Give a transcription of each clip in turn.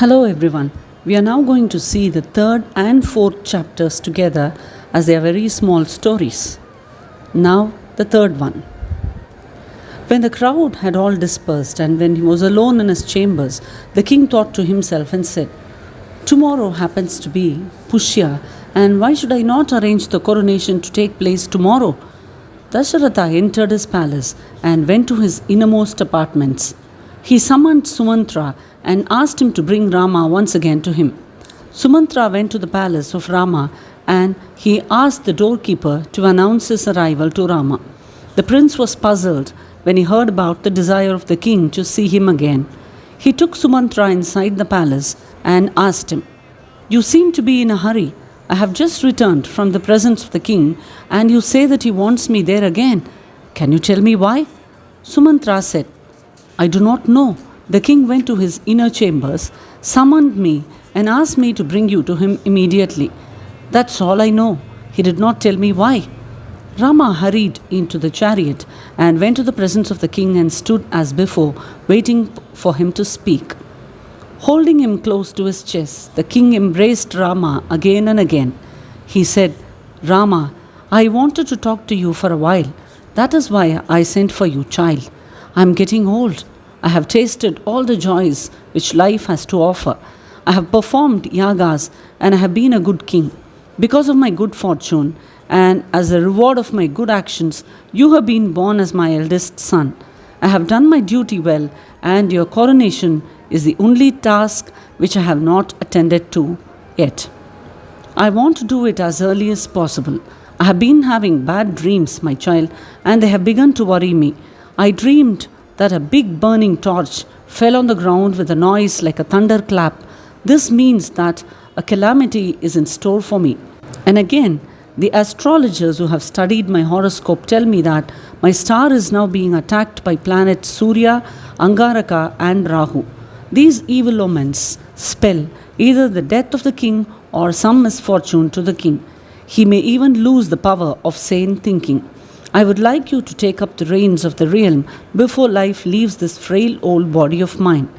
Hello everyone. We are now going to see the third and fourth chapters together as they are very small stories. Now, the third one. When the crowd had all dispersed and when he was alone in his chambers, the king thought to himself and said, "Tomorrow happens to be Pushya, and why should I not arrange the coronation to take place tomorrow?" Dasharatha entered his palace and went to his innermost apartments. He summoned Sumantra and asked him to bring Rama once again to him. Sumantra went to the palace of Rama and he asked the doorkeeper to announce his arrival to Rama. The prince was puzzled when he heard about the desire of the king to see him again. He took Sumantra inside the palace and asked him, "You seem to be in a hurry. I have just returned from the presence of the king and you say that he wants me there again. Can you tell me why?" Sumantra said, "I do not know. The king went to his inner chambers, summoned me, and asked me to bring you to him immediately. That's all I know. He did not tell me why." Rama hurried into the chariot and went to the presence of the king and stood as before, waiting for him to speak. Holding him close to his chest, the king embraced Rama again and again. He said, "Rama, I wanted to talk to you for a while. That is why I sent for you, child. I am getting old. I have tasted all the joys which life has to offer. I have performed yagas and I have been a good king. Because of my good fortune and as a reward of my good actions, you have been born as my eldest son. I have done my duty well, and your coronation is the only task which I have not attended to yet. I want to do it as early as possible. I have been having bad dreams, my child, and they have begun to worry me. I dreamed that a big burning torch fell on the ground with a noise like a thunderclap. This means that a calamity is in store for me. And again, the astrologers who have studied my horoscope tell me that my star is now being attacked by planets Surya, Angaraka, and Rahu. These evil omens spell either the death of the king or some misfortune to the king. He may even lose the power of sane thinking. I would like you to take up the reins of the realm before life leaves this frail old body of mine.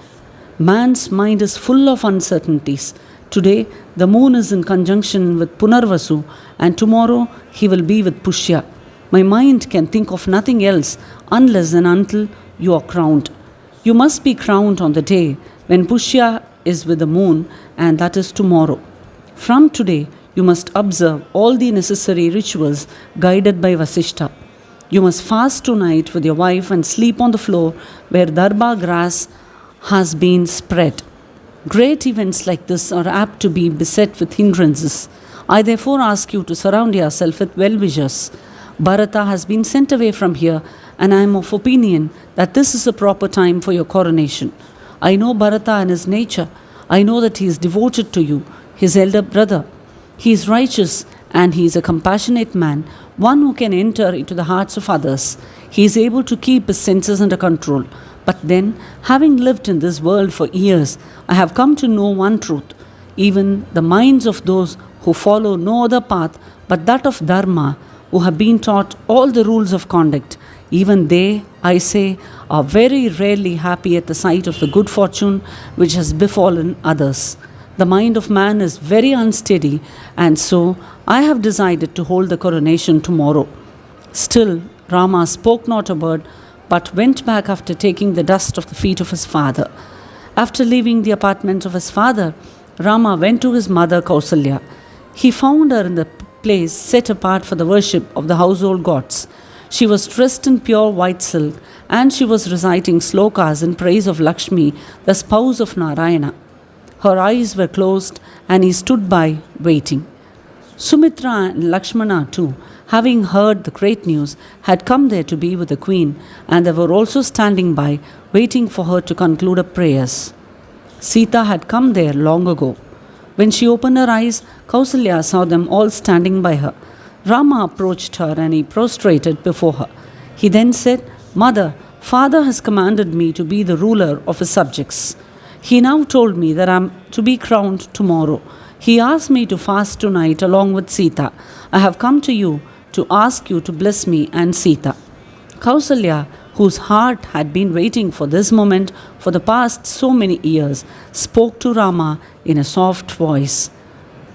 Man's mind is full of uncertainties. Today, the moon is in conjunction with Punarvasu, and tomorrow he will be with Pushya. My mind can think of nothing else unless and until you are crowned. You must be crowned on the day when Pushya is with the moon, and that is tomorrow. From today, you must observe all the necessary rituals guided by Vasishta. You must fast tonight with your wife and sleep on the floor where darba grass has been spread. Great events like this are apt to be beset with hindrances. I therefore ask you to surround yourself with well-wishers. Bharata has been sent away from here, and I am of opinion that this is a proper time for your coronation. I know Bharata and his nature. I know that he is devoted to you, his elder brother. He is righteous and he is a compassionate man, one who can enter into the hearts of others. He is able to keep his senses under control. But then, having lived in this world for years, I have come to know one truth. Even the minds of those who follow no other path but that of Dharma, who have been taught all the rules of conduct, even they, I say, are very rarely happy at the sight of the good fortune which has befallen others. The mind of man is very unsteady, and so I have decided to hold the coronation tomorrow." Still, Rama spoke not a word, but went back after taking the dust of the feet of his father. After leaving the apartment of his father, Rama went to his mother Kausalya. He found her in the place set apart for the worship of the household gods. She was dressed in pure white silk, and she was reciting slokas in praise of Lakshmi, the spouse of Narayana. Her eyes were closed, and he stood by, waiting. Sumitra and Lakshmana too, having heard the great news, had come there to be with the queen, and they were also standing by, waiting for her to conclude her prayers. Sita had come there long ago. When she opened her eyes, Kausalya saw them all standing by her. Rama approached her and he prostrated before her. He then said, "Mother, father has commanded me to be the ruler of his subjects. He now told me that I am to be crowned tomorrow. He asked me to fast tonight along with Sita. I have come to you to ask you to bless me and Sita." Kausalya, whose heart had been waiting for this moment for the past so many years, spoke to Rama in a soft voice.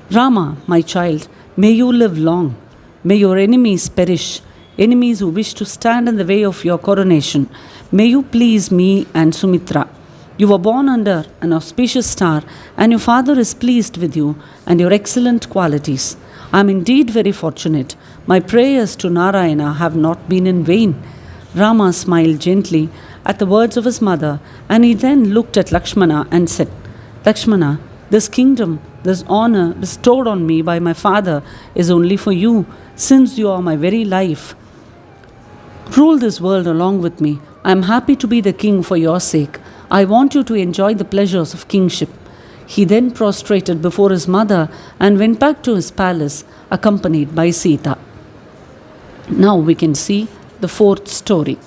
Rama, my child, may you live long. May your enemies perish, enemies who wish to stand in the way of your coronation. May you please me and Sumitra. You were born under an auspicious star, and your father is pleased with you and your excellent qualities. I am indeed very fortunate. My prayers to Narayana have not been in vain. Rama smiled gently at the words of his mother, and he then looked at Lakshmana and said, Lakshmana, this kingdom, this honor bestowed on me by my father is only for you, since you are my very life. Rule this world along with me. I am happy to be the king for your sake. I want you to enjoy the pleasures of kingship. He then prostrated before his mother and went back to his palace, accompanied by Sita. Now we can see the fourth story.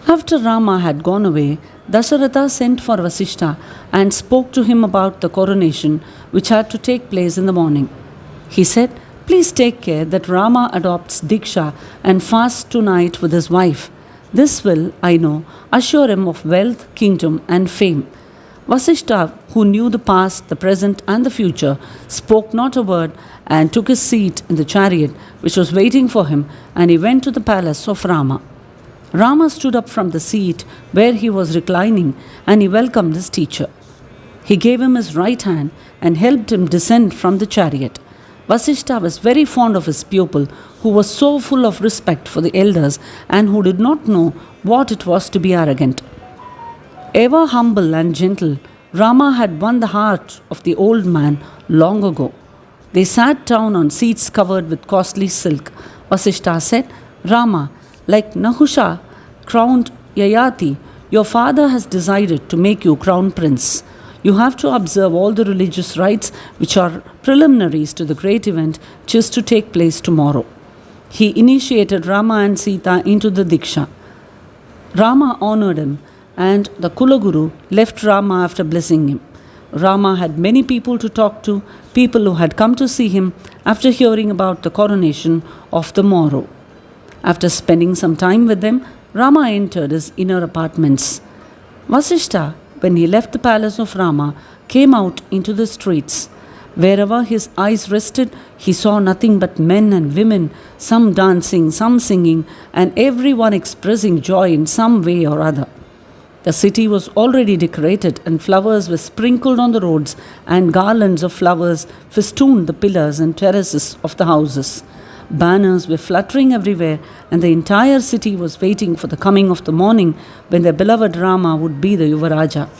After Rama had gone away, Dasharatha sent for Vasishtha and spoke to him about the coronation which had to take place in the morning. He said, Please take care that Rama adopts Diksha and fasts tonight with his wife. This will, I know, assure him of wealth, kingdom, and fame. Vasishtha, who knew the past, the present, and the future, spoke not a word and took his seat in the chariot which was waiting for him, and he went to the palace of Rama. Rama stood up from the seat where he was reclining, and he welcomed his teacher. He gave him his right hand and helped him descend from the chariot. Vasishtha was very fond of his pupil, who was so full of respect for the elders and who did not know what it was to be arrogant. Ever humble and gentle, Rama had won the heart of the old man long ago. They sat down on seats covered with costly silk. Vasishtha said, Rama, like Nahusha crowned Yayati, your father has decided to make you crown prince. You have to observe all the religious rites which are preliminaries to the great event which is to take place tomorrow. He initiated Rama and Sita into the Diksha. Rama honored him, and the Kulaguru left Rama after blessing him. Rama had many people to talk to, people who had come to see him after hearing about the coronation of the morrow. After spending some time with them, Rama entered his inner apartments. Vasishtha, when he left the palace of Rama, came out into the streets. Wherever his eyes rested, he saw nothing but men and women, some dancing, some singing, and everyone expressing joy in some way or other. The city was already decorated, and flowers were sprinkled on the roads, and garlands of flowers festooned the pillars and terraces of the houses. Banners were fluttering everywhere, and the entire city was waiting for the coming of the morning when their beloved Rama would be the Yuvaraja.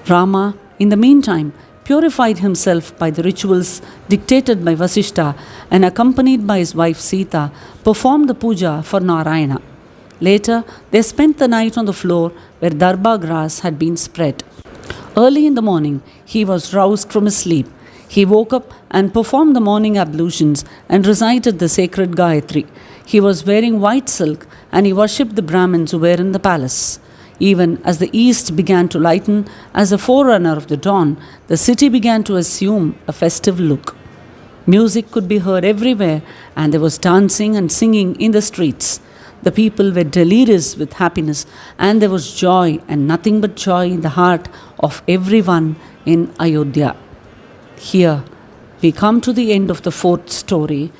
Rama, in the meantime, purified himself by the rituals dictated by Vasishtha and accompanied by his wife Sita, performed the puja for Narayana. Later, they spent the night on the floor where darba grass had been spread. Early in the morning, he was roused from his sleep. He woke up and performed the morning ablutions and recited the sacred Gayatri. He was wearing white silk, and he worshipped the Brahmins who were in the palace. Even as the east began to lighten as a forerunner of the dawn, the city began to assume a festive look. Music could be heard everywhere, and there was dancing and singing in the streets. The people were delirious with happiness, and there was joy and nothing but joy in the heart of everyone in Ayodhya. Here we come to the end of the fourth story.